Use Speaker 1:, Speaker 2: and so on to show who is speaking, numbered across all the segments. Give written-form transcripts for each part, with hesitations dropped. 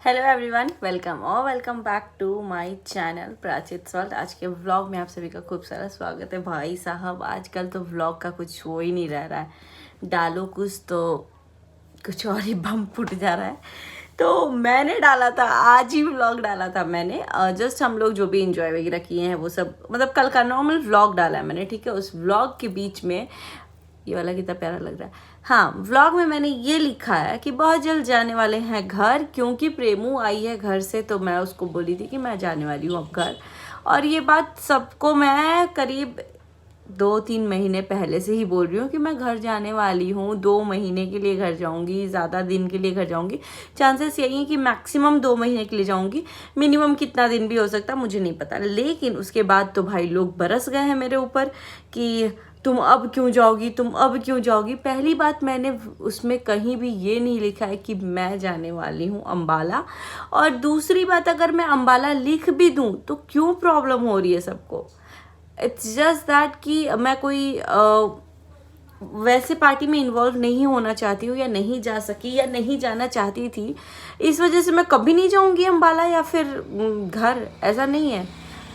Speaker 1: Hello everyone, welcome back to my channel Prachit world. आज के vlog में आप सभी का खूब सारा स्वागत है। भाई साहब, आजकल तो व्लॉग का कुछ हो ही नहीं रह रहा है। डालो कुछ तो कुछ और ही बम फूट जा रहा है। तो मैंने डाला था, आज ही व्लॉग डाला था मैंने। जस्ट हम लोग जो भी इंजॉय वगैरह किए हैं वो सब, मतलब कल का नॉर्मल व्लॉग डाला है मैंने, ठीक है। उस व्लॉग के बीच में ये वाला कितना प्यारा लग रहा है। हाँ, व्लॉग में मैंने ये लिखा है कि बहुत जल्द जाने वाले हैं घर, क्योंकि प्रेमू आई है घर से, तो मैं उसको बोली थी कि मैं जाने वाली हूँ अब घर। और ये बात सबको मैं करीब 2-3 महीने पहले से ही बोल रही हूँ कि मैं घर जाने वाली हूँ। 2 महीने के लिए घर जाऊँगी, ज़्यादा दिन के लिए घर जाऊँगी। चांसेस यही है कि मैक्सिमम 2 महीने के लिए जाऊँगी, मिनिमम कितना दिन भी हो सकता है मुझे नहीं पता। लेकिन उसके बाद तो भाई लोग बरस गए हैं मेरे ऊपर कि तुम अब क्यों जाओगी, तुम अब क्यों जाओगी। पहली बात, मैंने उसमें कहीं भी ये नहीं लिखा है कि मैं जाने वाली हूँ अम्बाला। और दूसरी बात, अगर मैं अम्बाला लिख भी दूँ तो क्यों प्रॉब्लम हो रही है सबको। इट्स जस्ट दैट कि मैं कोई वैसे पार्टी में इन्वॉल्व नहीं होना चाहती हूँ, या नहीं जा सकी, या नहीं जाना चाहती थी। इस वजह से मैं कभी नहीं जाऊँगी अम्बाला या फिर घर, ऐसा नहीं है।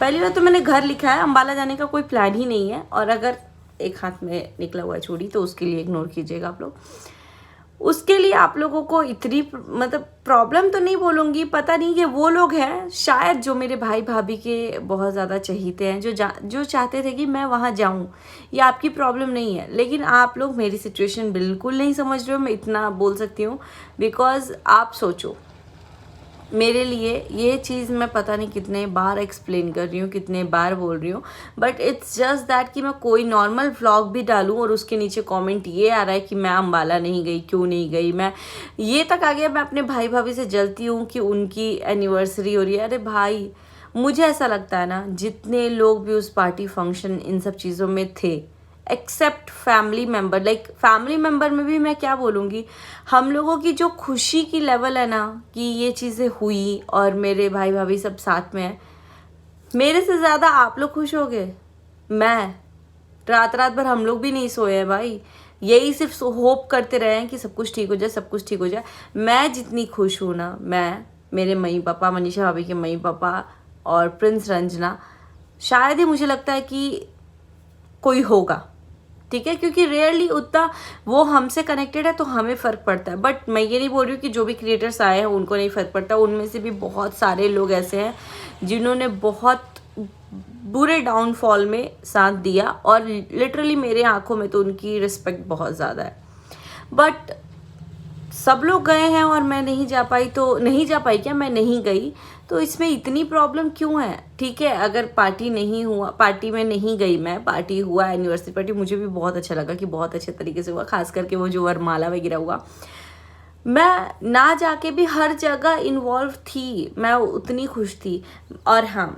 Speaker 1: पहली बात तो मैंने घर लिखा है, अम्बाला जाने का कोई प्लान ही नहीं है। और अगर एक हाथ में निकला हुआ है चूड़ी तो उसके लिए इग्नोर कीजिएगा आप लोग। उसके लिए आप लोगों को इतनी मतलब प्रॉब्लम तो नहीं बोलूँगी, पता नहीं कि वो लोग हैं शायद जो मेरे भाई भाभी के बहुत ज़्यादा चहीते हैं, जो चाहते थे कि मैं वहाँ जाऊँ। ये आपकी प्रॉब्लम नहीं है, लेकिन आप लोग मेरी सिचुएशन बिल्कुल नहीं समझ रहे हो। मैं इतना बोल सकती हूँ, बिकॉज आप सोचो, मेरे लिए ये चीज़ मैं पता नहीं कितने बार एक्सप्लेन कर रही हूँ, कितने बार बोल रही हूँ, बट इट्स जस्ट दैट कि मैं कोई नॉर्मल व्लॉग भी डालूँ और उसके नीचे कमेंट ये आ रहा है कि मैं अम्बाला नहीं गई, क्यों नहीं गई। मैं ये तक आ गया, मैं अपने भाई भाभी से जलती हूँ कि उनकी एनिवर्सरी हो रही है। अरे भाई, मुझे ऐसा लगता है ना, जितने लोग भी उस पार्टी फंक्शन इन सब चीज़ों में थे, except family member, like family member में भी मैं क्या बोलूँगी, हम लोगों की जो खुशी की लेवल है ना कि ये चीज़ें हुई और मेरे भाई भाभी सब साथ में हैं, मेरे से ज़्यादा आप लोग खुश हो गए। मैं रात रात भर हम लोग भी नहीं सोए हैं भाई, यही सिर्फ होप करते रहे हैं कि सब कुछ ठीक हो जाए, सब कुछ ठीक हो जाए। मैं जितनी खुश हूँ ना, मैं, मेरे मम्मी पापा, मनीषा भाभी के मम्मी पापा और प्रिंस रंजना, शायद ही मुझे लगता है कि कोई होगा, ठीक है। क्योंकि रेयरली उतना वो हमसे कनेक्टेड है तो हमें फ़र्क पड़ता है। बट मैं ये नहीं बोल रही हूँ कि जो भी क्रिएटर्स आए हैं उनको नहीं फ़र्क पड़ता। उनमें से भी बहुत सारे लोग ऐसे हैं जिन्होंने बहुत बुरे डाउनफॉल में साथ दिया, और लिटरली मेरे आंखों में तो उनकी रिस्पेक्ट बहुत ज़्यादा है। बट सब लोग गए हैं और मैं नहीं जा पाई, तो नहीं जा पाई क्या, मैं नहीं गई, तो इसमें इतनी प्रॉब्लम क्यों है। ठीक है, अगर पार्टी नहीं हुआ, पार्टी में नहीं गई मैं, पार्टी हुआ एनिवर्सरी पार्टी, मुझे भी बहुत अच्छा लगा कि बहुत अच्छे तरीके से हुआ, खास करके वो जो वरमाला वगैरह हुआ। मैं ना जाके भी हर जगह इन्वॉल्व थी, मैं उतनी खुश थी। और हाँ,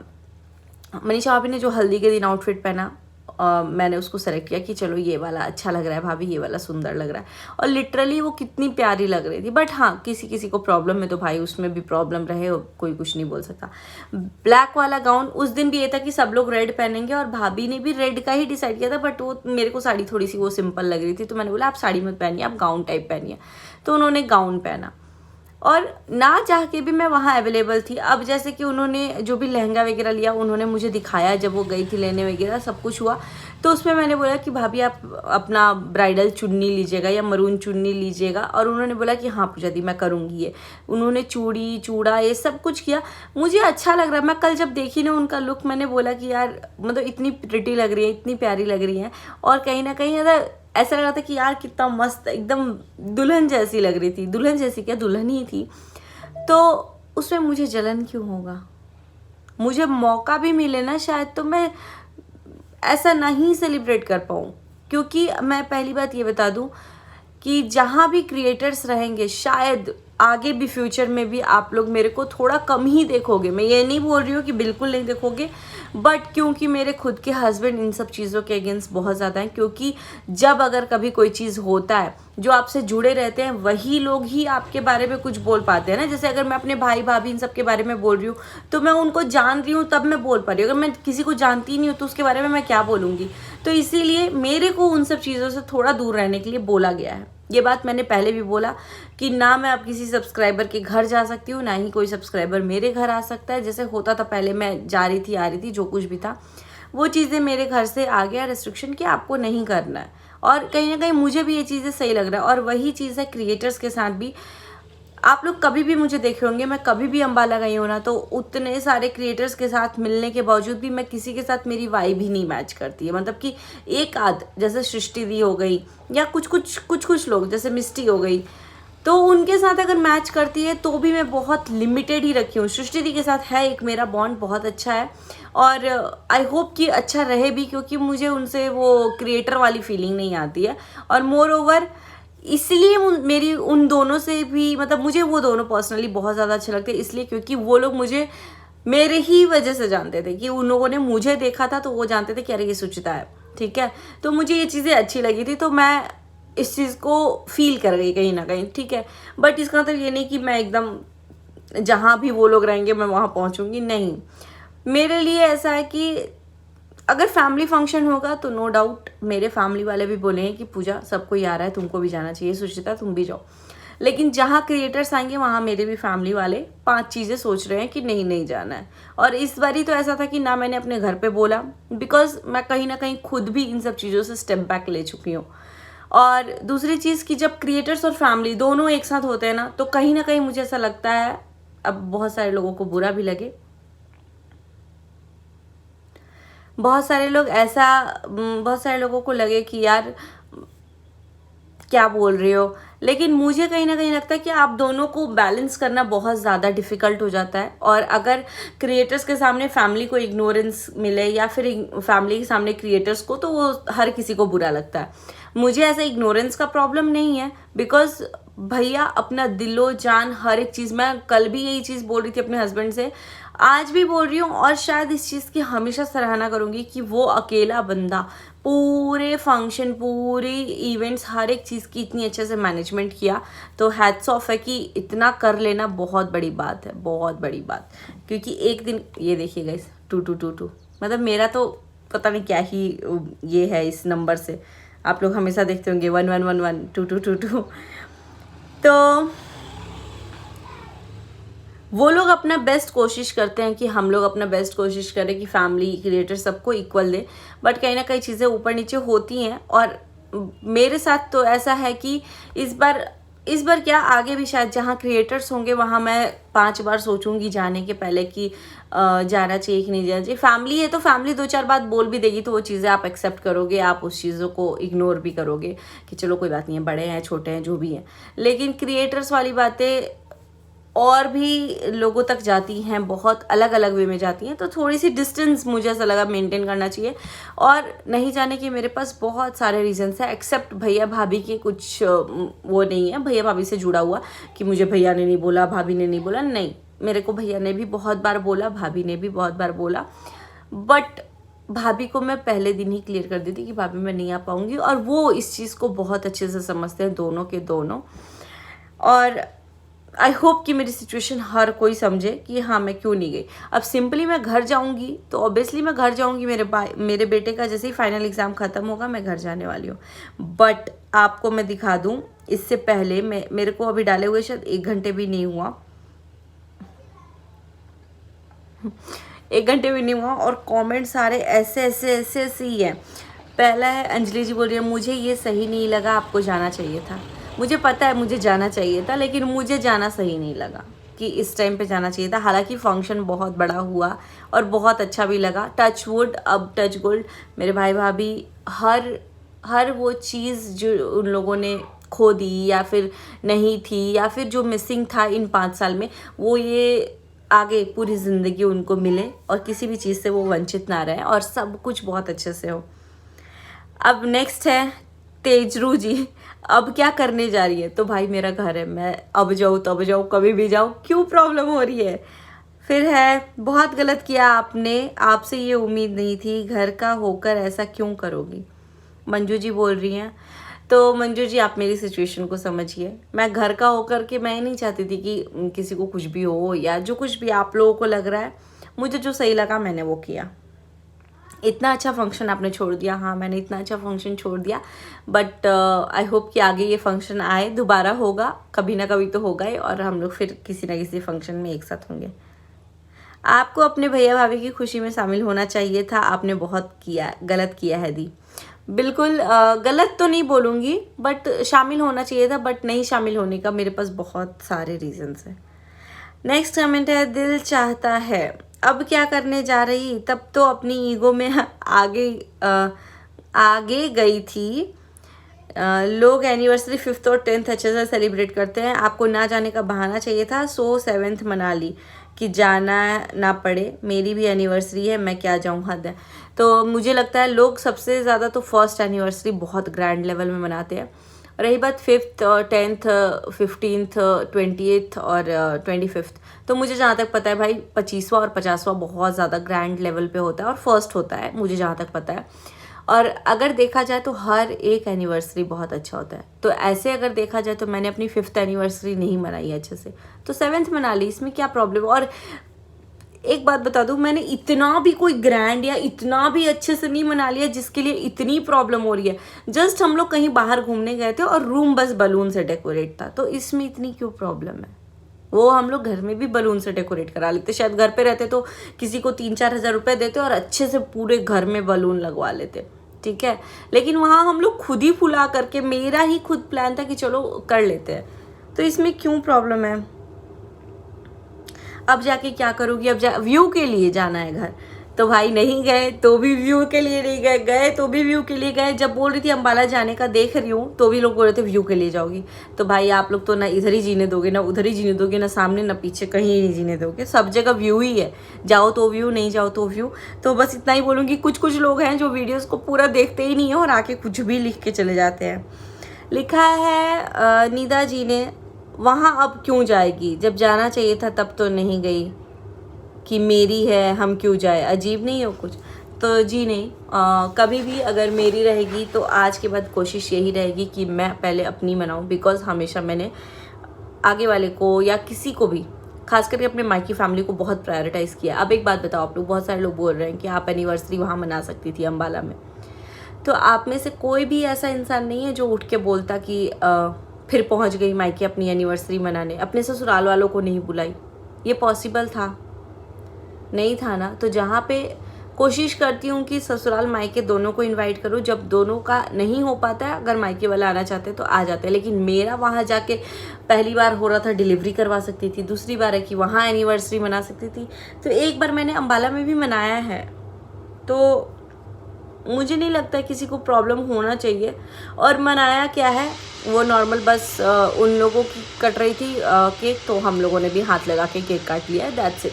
Speaker 1: मनीषा भाभी ने जो हल्दी के दिन आउटफिट पहना, मैंने उसको सेलेक्ट किया कि चलो ये वाला अच्छा लग रहा है भाभी, ये वाला सुंदर लग रहा है, और लिटरली वो कितनी प्यारी लग रही थी। बट हाँ, किसी किसी को प्रॉब्लम है तो भाई उसमें भी प्रॉब्लम रहे, कोई कुछ नहीं बोल सकता। ब्लैक वाला गाउन, उस दिन भी ये था कि सब लोग रेड पहनेंगे और भाभी ने भी रेड का ही डिसाइड किया था, बट वो मेरे को साड़ी थोड़ी सी वो सिंपल लग रही थी, तो मैंने बोला आप साड़ी मत पहनिए, आप गाउन टाइप पहनिए। तो उन्होंने गाउन पहना, और ना चाह के भी मैं वहाँ अवेलेबल थी। अब जैसे कि उन्होंने जो भी लहंगा वगैरह लिया उन्होंने मुझे दिखाया, जब वो गई थी लेने वगैरह सब कुछ हुआ, तो उसमें मैंने बोला कि भाभी आप अपना ब्राइडल चुन्नी लीजिएगा या मरून चुन्नी लीजिएगा, और उन्होंने बोला कि हाँ पूजा दी मैं करूँगी ये। उन्होंने चूड़ी चूड़ा ये सब कुछ किया, मुझे अच्छा लग रहा है। मैं कल जब देखी ना उनका लुक, मैंने बोला कि यार मतलब इतनी प्रिटी लग रही है, इतनी प्यारी लग रही है, और कहीं ना कहीं ऐसा लग रहा था कि यार कितना मस्त, एकदम दुल्हन जैसी लग रही थी। दुल्हन जैसी क्या, दुल्हन ही थी। तो उसमें मुझे जलन क्यों होगा। मुझे मौका भी मिले ना शायद, तो मैं ऐसा नहीं सेलिब्रेट कर पाऊँ। क्योंकि मैं पहली बात ये बता दूँ कि जहाँ भी क्रिएटर्स रहेंगे, शायद आगे भी फ्यूचर में भी आप लोग मेरे को थोड़ा कम ही देखोगे। मैं ये नहीं बोल रही हूँ कि बिल्कुल नहीं देखोगे, बट क्योंकि मेरे खुद के हस्बैंड इन सब चीज़ों के अगेंस्ट बहुत ज़्यादा हैं। क्योंकि जब अगर कभी कोई चीज़ होता है, जो आपसे जुड़े रहते हैं वही लोग ही आपके बारे में कुछ बोल पाते हैं ना। जैसे अगर मैं अपने भाई भाभी इन सब के बारे में बोल रही हूँ तो मैं उनको जान रही हूँ तब मैं बोल पा रही हूँ। अगर मैं किसी को जानती नहीं हूँ तो उसके बारे में मैं क्या बोलूँगी। तो इसीलिए मेरे को उन सब चीज़ों से थोड़ा दूर रहने के लिए बोला गया है। ये बात मैंने पहले भी बोला कि ना मैं अब किसी सब्सक्राइबर के घर जा सकती हूँ, ना ही कोई सब्सक्राइबर मेरे घर आ सकता है। जैसे होता था पहले, मैं जा रही थी, आ रही थी, जो कुछ भी था वो चीज़ें मेरे घर से आ गया रिस्ट्रिक्शन कि आपको नहीं करना है। और कहीं ना कहीं मुझे भी ये चीज़ें सही लग रहा है। और वही चीज़ है क्रिएटर्स के साथ भी। आप लोग कभी भी मुझे देखे होंगे, मैं कभी भी अम्बाला गई हूँ ना, तो उतने सारे क्रिएटर्स के साथ मिलने के बावजूद भी मैं किसी के साथ मेरी वाइब ही नहीं मैच करती है। मतलब कि एक आध, जैसे सृष्टि दी हो गई या कुछ लोग जैसे मिस्टी हो गई, तो उनके साथ अगर मैच करती है तो भी मैं बहुत लिमिटेड ही रखी हूँ। सृष्टि दी के साथ है एक मेरा बॉन्ड बहुत अच्छा है, और आई होप कि अच्छा रहे भी, क्योंकि मुझे उनसे वो क्रिएटर वाली फीलिंग नहीं आती है। और मोर ओवर इसलिए मेरी उन दोनों से भी, मतलब मुझे वो दोनों पर्सनली बहुत ज़्यादा अच्छे लगते हैं, इसलिए क्योंकि वो लोग मुझे मेरे ही वजह से जानते थे। कि उन लोगों ने मुझे देखा था तो वो जानते थे कि अरे ये सुचिता है, ठीक है। तो मुझे ये चीज़ें अच्छी लगी थी, तो मैं इस चीज़ को फील कर गई कहीं ना कहीं, ठीक है। बट इसका मतलब ये नहीं कि मैं एकदम जहाँ भी वो लोग रहेंगे मैं वहाँ पहुँचूँगी, नहीं। मेरे लिए ऐसा है कि अगर फैमिली फंक्शन होगा तो नो डाउट मेरे फैमिली वाले भी बोलेंगे कि पूजा सबको ही आ रहा है, तुमको भी जाना चाहिए, सुचिता तुम भी जाओ। लेकिन जहाँ क्रिएटर्स आएंगे वहाँ मेरे भी फैमिली वाले 5 चीज़ें सोच रहे हैं कि नहीं नहीं जाना है। और इस बारी तो ऐसा था कि ना मैंने अपने घर पे बोला, बिकॉज मैं कहीं ना कहीं खुद भी इन सब चीज़ों से स्टेप बैक ले चुकी हूँ। और दूसरी चीज़ कि जब क्रिएटर्स और फैमिली दोनों एक साथ होते हैं ना, तो कहीं ना कहीं मुझे ऐसा लगता है, अब बहुत सारे लोगों को बुरा भी लगे, बहुत सारे लोगों को लगे कि यार क्या बोल रहे हो, लेकिन मुझे कहीं ना कहीं लगता है कि आप दोनों को बैलेंस करना बहुत ज़्यादा डिफ़िकल्ट हो जाता है। और अगर क्रिएटर्स के सामने फैमिली को इग्नोरेंस मिले या फिर फैमिली के सामने क्रिएटर्स को, तो वो हर किसी को बुरा लगता है। मुझे ऐसा इग्नोरेंस का प्रॉब्लम नहीं है, बिकॉज भैया अपना दिलो जान हर एक चीज़, मैं कल भी यही चीज़ बोल रही थी अपने हस्बैंड से, आज भी बोल रही हूँ, और शायद इस चीज़ की हमेशा सराहना करूँगी कि वो अकेला बंदा पूरे फंक्शन, पूरे इवेंट्स, हर एक चीज़ की इतनी अच्छे से मैनेजमेंट किया। तो हैट्स ऑफ है कि इतना कर लेना बहुत बड़ी बात है, बहुत बड़ी बात। क्योंकि एक दिन ये देखिए गाइस 2222, मतलब मेरा तो पता नहीं क्या ही ये है इस नंबर से, आप लोग हमेशा देखते होंगे 1111 2222। तो वो लोग अपना बेस्ट कोशिश करते हैं कि हम लोग अपना बेस्ट कोशिश करें कि फैमिली क्रिएटर सबको इक्वल दे, बट कहीं ना कहीं चीज़ें ऊपर नीचे होती हैं। और मेरे साथ तो ऐसा है कि इस बार क्या, आगे भी शायद जहाँ क्रिएटर्स होंगे वहाँ मैं 5 बार सोचूंगी जाने के पहले कि जाना चाहिए कि नहीं जाना चाहिए। फैमिली है तो फैमिली 2-4 बात बोल भी देगी तो वो चीज़ें आप एक्सेप्ट करोगे, आप उस चीज़ों को इग्नोर भी करोगे कि चलो कोई बात नहीं है, बड़े हैं छोटे हैं जो भी हैं। लेकिन क्रिएटर्स वाली बातें और भी लोगों तक जाती हैं, बहुत अलग अलग वे में जाती हैं, तो थोड़ी सी डिस्टेंस मुझे ऐसा लगा मेंटेन करना चाहिए। और नहीं जाने के मेरे पास बहुत सारे रीजंस हैं, एक्सेप्ट भैया भाभी के कुछ वो नहीं है भैया भाभी से जुड़ा हुआ कि मुझे भैया ने नहीं बोला, भाभी ने नहीं बोला, नहीं, मेरे को भैया ने भी बहुत बार बोला, भाभी ने भी बहुत बार बोला, बट भाभी को मैं पहले दिन ही क्लियर कर दी थी कि भाभी मैं नहीं आ पाऊंगी, और वो इस चीज़ को बहुत अच्छे से समझते हैं, दोनों के दोनों। और आई होप कि मेरी सिचुएशन हर कोई समझे कि हाँ मैं क्यों नहीं गई। अब सिंपली मैं घर जाऊंगी तो ऑब्वियसली मैं घर जाऊंगी, मेरे बेटे का जैसे ही फाइनल एग्ज़ाम ख़त्म होगा मैं घर जाने वाली हूँ। बट आपको मैं दिखा दूँ, इससे पहले मेरे को अभी डाले हुए शायद 1 घंटे भी नहीं हुआ, 1 घंटे भी नहीं हुआ, और कमेंट सारे ऐसे ही है। पहला है अंजलि जी बोल रही है मुझे ये सही नहीं लगा, आपको जाना चाहिए था। मुझे पता है मुझे जाना चाहिए था, लेकिन मुझे जाना सही नहीं लगा कि इस टाइम पे जाना चाहिए था। हालांकि फंक्शन बहुत बड़ा हुआ और बहुत अच्छा भी लगा, टच वुड अब टच गोल्ड, मेरे भाई भाभी हर वो चीज़ जो उन लोगों ने खो दी या फिर नहीं थी या फिर जो मिसिंग था इन 5 साल में, वो ये आगे पूरी ज़िंदगी उनको मिले और किसी भी चीज़ से वो वंचित ना रहे और सब कुछ बहुत अच्छे से हो। अब नेक्स्ट है तेजरू जी, अब क्या करने जा रही है? तो भाई मेरा घर है, मैं अब जाऊँ तब जाऊँ कभी भी जाऊँ, क्यों प्रॉब्लम हो रही है? फिर है बहुत गलत किया आपने, आपसे ये उम्मीद नहीं थी, घर का होकर ऐसा क्यों करोगी? मंजू जी बोल रही हैं। तो मंजू जी आप मेरी सिचुएशन को समझिए, मैं घर का होकर के मैं नहीं चाहती थी कि किसी को कुछ भी हो या जो कुछ भी आप लोगों को लग रहा है, मुझे जो सही लगा मैंने वो किया। इतना अच्छा फंक्शन आपने छोड़ दिया। हाँ, मैंने इतना अच्छा फंक्शन छोड़ दिया, बट आई होप कि आगे ये फंक्शन आए, दोबारा होगा, कभी ना कभी तो होगा ही, और हम लोग फिर किसी ना किसी फंक्शन में एक साथ होंगे। आपको अपने भैया भाभी की खुशी में शामिल होना चाहिए था, आपने बहुत किया, गलत किया है दी। बिल्कुल गलत तो नहीं बोलूँगी, बट शामिल होना चाहिए था, बट नहीं शामिल होने का मेरे पास बहुत सारे रीजंस हैं। नेक्स्ट कमेंट है, दिल चाहता है अब क्या करने जा रही, तब तो अपनी ईगो में आगे गई थी। लोग एनिवर्सरी 5th और 10th अच्छे से सेलिब्रेट करते हैं, आपको ना जाने का बहाना चाहिए था, सो 7th मना ली कि जाना ना पड़े, मेरी भी एनिवर्सरी है, मैं क्या जाऊँ, हद है। तो मुझे लगता है लोग सबसे ज़्यादा तो फर्स्ट एनिवर्सरी बहुत ग्रैंड लेवल में मनाते हैं। रही बात 5th, 10th, 15th, 20th और 25th, तो मुझे जहाँ तक पता है भाई 25वां और 50वां बहुत ज़्यादा ग्रैंड लेवल पे होता है और फर्स्ट होता है, मुझे जहाँ तक पता है। और अगर देखा जाए तो हर एक एनिवर्सरी बहुत अच्छा होता है। तो ऐसे अगर देखा जाए तो मैंने अपनी 5th एनिवर्सरी नहीं मनाई अच्छे से, तो 7th मना ली, इसमें क्या प्रॉब्लम। और एक बात बता दूं, मैंने इतना भी कोई ग्रैंड या इतना भी अच्छे से नहीं मना लिया जिसके लिए इतनी प्रॉब्लम हो रही है। जस्ट हम लोग कहीं बाहर घूमने गए थे और रूम बस बलून से डेकोरेट था, तो इसमें इतनी क्यों प्रॉब्लम है। वो हम लोग घर में भी बलून से डेकोरेट करा लेते, शायद घर पे रहते तो किसी को 3-4 हज़ार रुपये देते और अच्छे से पूरे घर में बलून लगवा लेते, ठीक है। लेकिन वहाँ हम लोग खुद ही फुला करके, मेरा ही खुद प्लान था कि चलो कर लेते हैं, तो इसमें क्यों प्रॉब्लम है। अब जाके क्या करूँगी, अब व्यू के लिए जाना है घर, तो भाई नहीं गए तो भी व्यू के लिए नहीं गए, गए तो भी व्यू के लिए गए। जब बोल रही थी अम्बाला जाने का देख रही हूँ तो भी लोग बोल रहे थे व्यू के लिए जाओगी, तो भाई आप लोग तो ना इधर ही जीने दोगे, ना उधर ही जीने दोगे, ना सामने ना पीछे, कहीं नहीं जीने दोगे, सब जगह व्यू ही है, जाओ तो व्यू, नहीं जाओ तो व्यू। तो बस इतना ही बोलूँगी। कुछ लोग हैं जो वीडियोज़ को पूरा देखते ही नहीं है और आके कुछ भी लिख के चले जाते हैं। लिखा है निदा जी ने, वहाँ अब क्यों जाएगी, जब जाना चाहिए था तब तो नहीं गई, कि मेरी है हम क्यों जाए, अजीब नहीं हो कुछ। तो जी नहीं, कभी भी अगर मेरी रहेगी तो आज के बाद कोशिश यही रहेगी कि मैं पहले अपनी मनाऊं, बिकॉज हमेशा मैंने आगे वाले को या किसी को भी, खास करके अपने मायकी फैमिली को बहुत प्रायोरिटाइज़ किया। अब एक बात बताओ, आप लोग, बहुत सारे लोग बोल रहे हैं कि आप एनिवर्सरी वहाँ मना सकती थी अम्बाला में, तो आप में से कोई भी ऐसा इंसान नहीं है जो उठ के बोलता कि फिर पहुँच गई मायके अपनी एनिवर्सरी मनाने, अपने ससुराल वालों को नहीं बुलाई। ये पॉसिबल था? नहीं था ना। तो जहाँ पे कोशिश करती हूँ कि ससुराल मायके दोनों को इनवाइट करूँ, जब दोनों का नहीं हो पाता है, अगर मायके वाला आना चाहते तो आ जाते हैं। लेकिन मेरा वहाँ जाके पहली बार हो रहा था डिलीवरी करवा सकती थी, दूसरी बार है कि वहाँ एनिवर्सरी मना सकती थी, तो एक बार मैंने अम्बाला में भी मनाया है, तो मुझे नहीं लगता किसी को प्रॉब्लम होना चाहिए। और मनाया क्या है, वो नॉर्मल बस उन लोगों की कट रही थी केक, तो हम लोगों ने भी हाथ लगा के केक काट लिया है, दैट्स इट।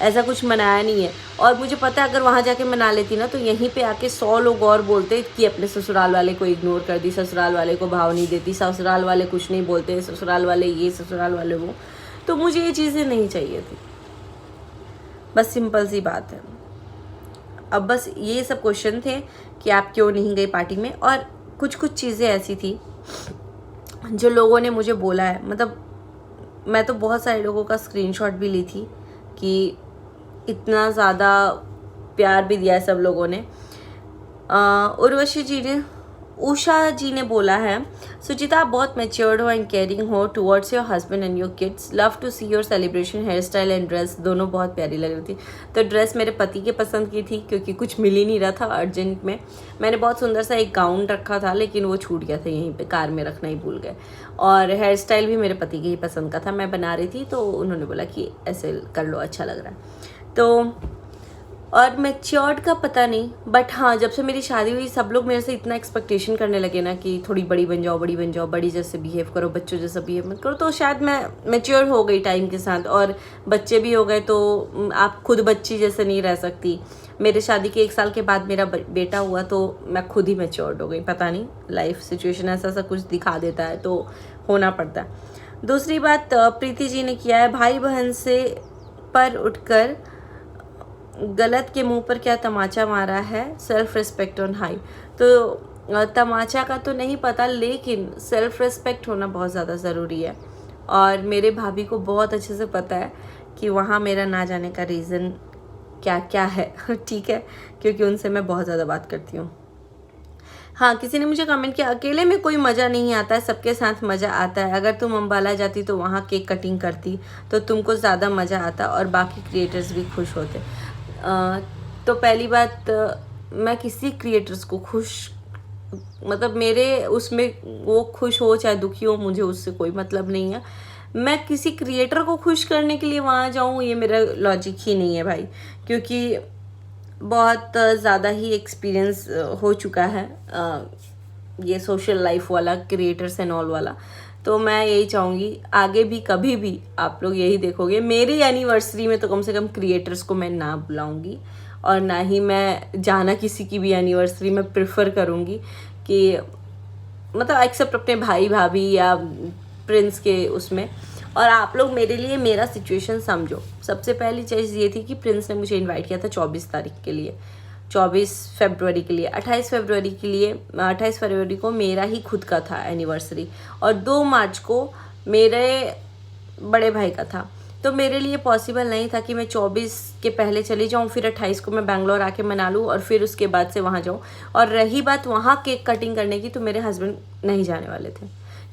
Speaker 1: ऐसा कुछ मनाया नहीं है। और मुझे पता है अगर वहाँ जाके मना लेती ना तो यहीं पे आके 100 लोग और बोलते कि अपने ससुराल वाले को इग्नोर कर दी, ससुराल वाले को भाव नहीं देती, ससुराल वाले कुछ नहीं बोलते, ससुराल वाले ये, ससुराल वाले वो। तो मुझे ये चीज़ें नहीं चाहिए थी, बस सिंपल सी बात है। अब बस ये सब क्वेश्चन थे कि आप क्यों नहीं गए पार्टी में। और कुछ चीज़ें ऐसी थी जो लोगों ने मुझे बोला है, मतलब मैं तो बहुत सारे लोगों का स्क्रीनशॉट भी ली थी कि इतना ज़्यादा प्यार भी दिया है सब लोगों ने। उर्वशी जी ने, उषा जी ने बोला है, सुचिता आप बहुत मैच्योर्ड हो एंड केयरिंग हो towards your husband and your kids, love to see your celebration, hair style and dress दोनों बहुत प्यारी लग रही थी। तो ड्रेस मेरे पति के पसंद की थी क्योंकि कुछ मिल ही नहीं रहा था अर्जेंट में। मैंने बहुत सुंदर सा एक गाउन रखा था लेकिन वो छूट गया था, यहीं पे कार में रखना ही भूल गए। और हेयर स्टाइल भी मेरे पति के ही पसंद का था, मैं बना रही थी तो उन्होंने बोला कि ऐसे कर लो, अच्छा लग रहा है। तो और मैच्योर्ड का पता नहीं, बट हाँ जब से मेरी शादी हुई सब लोग मेरे से इतना एक्सपेक्टेशन करने लगे ना कि थोड़ी बड़ी बन जाओ, बड़ी बन जाओ, बड़ी जैसे बिहेव करो, बच्चों जैसा बिहेव मत करो। तो शायद मैं मैच्योर हो गई टाइम के साथ, और बच्चे भी हो गए, तो आप खुद बच्ची जैसे नहीं रह सकती। मेरे शादी के 1 साल के बाद मेरा बेटा हुआ तो मैं खुद ही मैच्योर्ड हो गई। पता नहीं लाइफ सिचुएशन ऐसा कुछ दिखा देता है तो होना पड़ता है। दूसरी बात प्रीति जी ने किया है, भाई बहन से पर उठकर गलत के मुंह पर क्या तमाचा मारा है, सेल्फ रिस्पेक्ट ऑन हाई। तो तमाचा का तो नहीं पता, लेकिन सेल्फ रिस्पेक्ट होना बहुत ज़्यादा ज़रूरी है। और मेरे भाभी को बहुत अच्छे से पता है कि वहाँ मेरा ना जाने का रीज़न क्या क्या है ठीक है, क्योंकि उनसे मैं बहुत ज़्यादा बात करती हूँ। हाँ, किसी ने मुझे कमेंट किया, अकेले में कोई मज़ा नहीं आता है, सबके साथ मज़ा आता है। अगर तुम अम्बाला जाती तो वहाँ केक कटिंग करती तो तुमको ज़्यादा मज़ा आता और बाकी क्रिएटर्स भी खुश होते। तो पहली बात, मैं किसी क्रिएटर्स को खुश, मतलब मेरे उसमें वो खुश हो चाहे दुखी हो, मुझे उससे कोई मतलब नहीं है। मैं किसी क्रिएटर को खुश करने के लिए वहाँ जाऊँ, ये मेरा लॉजिक ही नहीं है भाई, क्योंकि बहुत ज़्यादा ही एक्सपीरियंस हो चुका है ये सोशल लाइफ वाला, क्रिएटर्स एंड ऑल वाला। तो मैं यही चाहूँगी आगे भी कभी भी आप लोग यही देखोगे, मेरी एनिवर्सरी में तो कम से कम क्रिएटर्स को मैं ना बुलाऊँगी, और ना ही मैं जाना किसी की भी एनिवर्सरी में प्रेफर करूँगी कि मतलब एक्सेप्ट अपने भाई भाभी या प्रिंस के उसमें। और आप लोग मेरे लिए मेरा सिचुएशन समझो। सबसे पहली चीज़ ये थी कि प्रिंस ने मुझे इनवाइट किया था 24 तारीख के लिए, 24 फरवरी के लिए, 28 फरवरी के लिए। 28 फरवरी को मेरा ही खुद का था एनिवर्सरी, और 2 मार्च को मेरे बड़े भाई का था। तो मेरे लिए पॉसिबल नहीं था कि मैं 24 के पहले चली जाऊं, फिर 28 को मैं बैंगलोर आके मना लूं और फिर उसके बाद से वहां जाऊं। और रही बात वहां केक कटिंग करने की, तो मेरे हस्बैंड नहीं जाने वाले थे,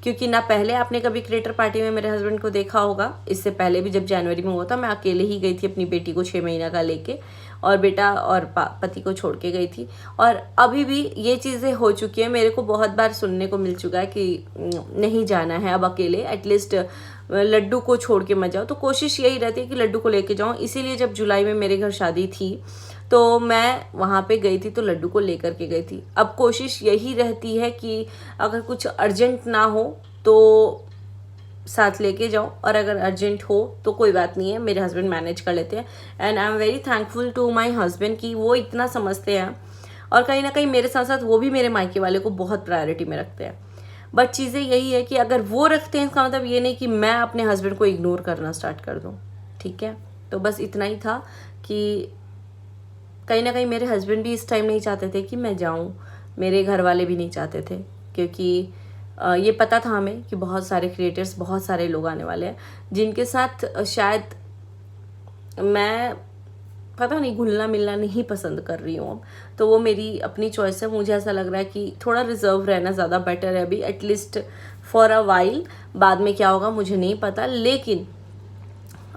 Speaker 1: क्योंकि ना पहले आपने कभी क्रिएटर पार्टी में मेरे हस्बैंड को देखा होगा। इससे पहले भी जब जनवरी में हुआ था, मैं अकेले ही गई थी अपनी बेटी को 6 महीना का लेके, और बेटा और पति को छोड़ के गई थी। और अभी भी ये चीज़ें हो चुकी है, मेरे को बहुत बार सुनने को मिल चुका है कि नहीं जाना है अब अकेले, एटलीस्ट लड्डू को छोड़ के मत जाओ। तो कोशिश यही रहती है कि लड्डू को लेके जाऊँ। इसीलिए जब जुलाई में मेरे घर शादी थी तो मैं वहाँ पे गई थी, तो लड्डू को लेकर के गई थी। अब कोशिश यही रहती है कि अगर कुछ अर्जेंट ना हो तो साथ लेके जाओ, और अगर अर्जेंट हो तो कोई बात नहीं है, मेरे हस्बैंड मैनेज कर लेते हैं। And I am very thankful to my husband कि वो इतना समझते हैं, और कहीं ना कहीं मेरे साथ साथ वो भी मेरे मायके वाले को बहुत प्रायोरिटी में रखते हैं। बट चीज़ें यही है कि अगर वो रखते हैं, इसका मतलब ये नहीं कि मैं अपने हस्बैंड को इग्नोर करना स्टार्ट कर दूँ, ठीक है। तो बस इतना ही था कि कहीं ना कहीं मेरे हस्बैंड भी इस टाइम नहीं चाहते थे कि मैं जाऊं, मेरे घर वाले भी नहीं चाहते थे, क्योंकि ये पता था हमें कि बहुत सारे क्रिएटर्स, बहुत सारे लोग आने वाले हैं जिनके साथ शायद मैं पता नहीं घुलना मिलना नहीं पसंद कर रही हूँ अब। तो वो मेरी अपनी चॉइस है। मुझे ऐसा लग रहा है कि थोड़ा रिजर्व रहना ज़्यादा बेटर है अभी, एटलीस्ट फॉर अ वाइल। बाद में क्या होगा मुझे नहीं पता, लेकिन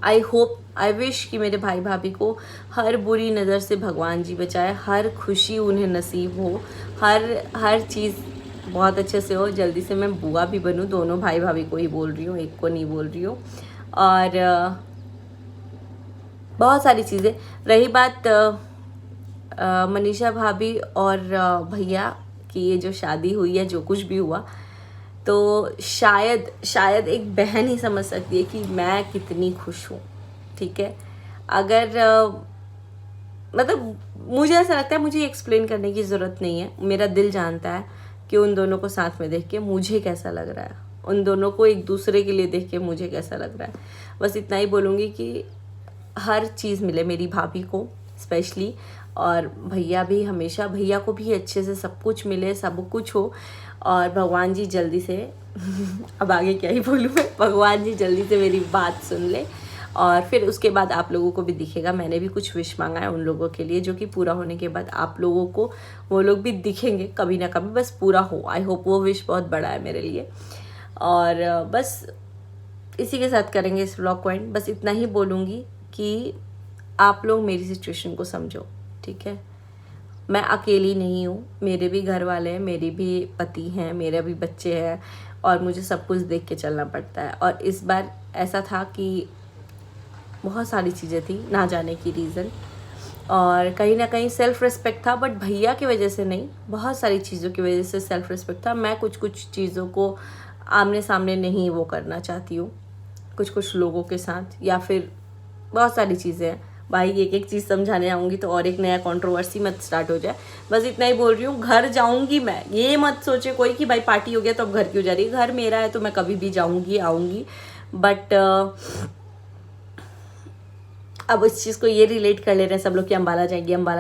Speaker 1: आई होप, आई विश कि मेरे भाई भाभी को हर बुरी नज़र से भगवान जी बचाए, हर खुशी उन्हें नसीब हो, हर चीज़ बहुत अच्छे से हो। जल्दी से मैं बुआ भी बनूं, दोनों भाई भाभी को ही बोल रही हूँ, एक को नहीं बोल रही हूँ। और बहुत सारी चीज़ें। रही बात मनीषा भाभी और भैया की, ये जो शादी हुई है, जो कुछ भी हुआ, तो शायद एक बहन ही समझ सकती है कि मैं कितनी खुश हूँ, ठीक है। अगर मतलब मुझे ऐसा लगता है, मुझे एक्सप्लेन करने की ज़रूरत नहीं है, मेरा दिल जानता है कि उन दोनों को साथ में देख के मुझे कैसा लग रहा है, उन दोनों को एक दूसरे के लिए देख के मुझे कैसा लग रहा है। बस इतना ही बोलूँगी कि हर चीज़ मिले मेरी भाभी को स्पेशली, और भैया भी, हमेशा भैया को भी अच्छे से सब कुछ मिले, सब कुछ हो। और भगवान जी जल्दी से अब आगे क्या ही बोलूँ मैं, भगवान जी जल्दी से मेरी बात सुन ले, और फिर उसके बाद आप लोगों को भी दिखेगा। मैंने भी कुछ विश मांगा है उन लोगों के लिए, जो कि पूरा होने के बाद आप लोगों को वो लोग भी दिखेंगे कभी ना कभी, बस पूरा हो। आई होप, वो विश बहुत बड़ा है मेरे लिए। और बस इसी के साथ करेंगे इस व्लॉग को एंड। बस इतना ही बोलूँगी कि आप लोग मेरी सिचुएशन को समझो, ठीक है। मैं अकेली नहीं हूँ, मेरे भी घर वाले हैं, मेरे भी पति हैं, मेरे भी बच्चे हैं, और मुझे सब कुछ देख के चलना पड़ता है। और इस बार ऐसा था कि बहुत सारी चीज़ें थी ना जाने की रीज़न, और कहीं ना कहीं सेल्फ़ रिस्पेक्ट था, बट भैया की वजह से नहीं, बहुत सारी चीज़ों की वजह से सेल्फ़ रिस्पेक्ट था। मैं कुछ चीज़ों को आमने सामने नहीं वो करना चाहती हूँ, कुछ लोगों के साथ, या फिर बहुत सारी चीज़ें हैं भाई। एक चीज़ समझाने आऊँगी तो और एक नया कंट्रोवर्सी मत स्टार्ट हो जाए। बस इतना ही बोल रही हूँ। घर जाऊँगी मैं, ये मत सोचे कोई कि भाई पार्टी हो गया तो अब घर क्यों जा रही है। घर मेरा है तो मैं कभी भी जाऊँगी, आऊँगी। बट अब इस चीज़ को ये रिलेट कर ले रहे हैं सब लोग कि अम्बाला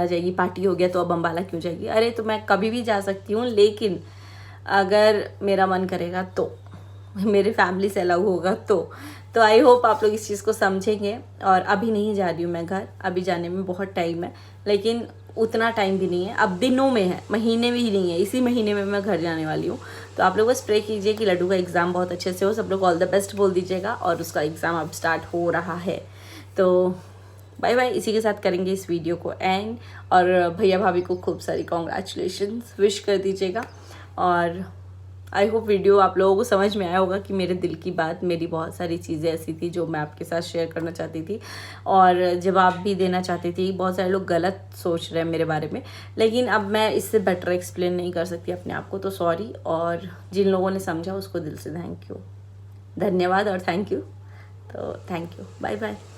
Speaker 1: जाएगी, पार्टी हो गया तो अब अम्बाला क्यों जाएगी। अरे तो मैं कभी भी जा सकती हूँ, लेकिन अगर मेरा मन करेगा तो, मेरे फैमिली से अलाउ होगा तो। तो आई होप आप लोग इस चीज़ को समझेंगे। और अभी नहीं जा रही हूँ मैं घर, अभी जाने में बहुत टाइम है, लेकिन उतना टाइम भी नहीं है, अब दिनों में है, महीने में ही नहीं है, इसी महीने में मैं घर जाने वाली हूँ। तो आप लोग बस प्रे कीजिए कि लड्डू का एग्ज़ाम बहुत अच्छे से हो, सब लोग ऑल द बेस्ट बोल दीजिएगा। और उसका एग्ज़ाम अब स्टार्ट हो रहा है। तो बाय बाय, इसी के साथ करेंगे इस वीडियो को एंड। और भैया भाभी को खूब सारी कॉन्ग्रेचुलेशंस विश कर दीजिएगा। और आई होप वीडियो आप लोगों को समझ में आया होगा कि मेरे दिल की बात, मेरी बहुत सारी चीज़ें ऐसी थी जो मैं आपके साथ शेयर करना चाहती थी और जवाब भी देना चाहती थी। बहुत सारे लोग गलत सोच रहे हैं मेरे बारे में, लेकिन अब मैं इससे बेटर एक्सप्लेन नहीं कर सकती अपने आप को, तो सॉरी। और जिन लोगों ने समझा उसको दिल से थैंक यू, धन्यवाद और थैंक यू। तो थैंक यू, बाय बाय।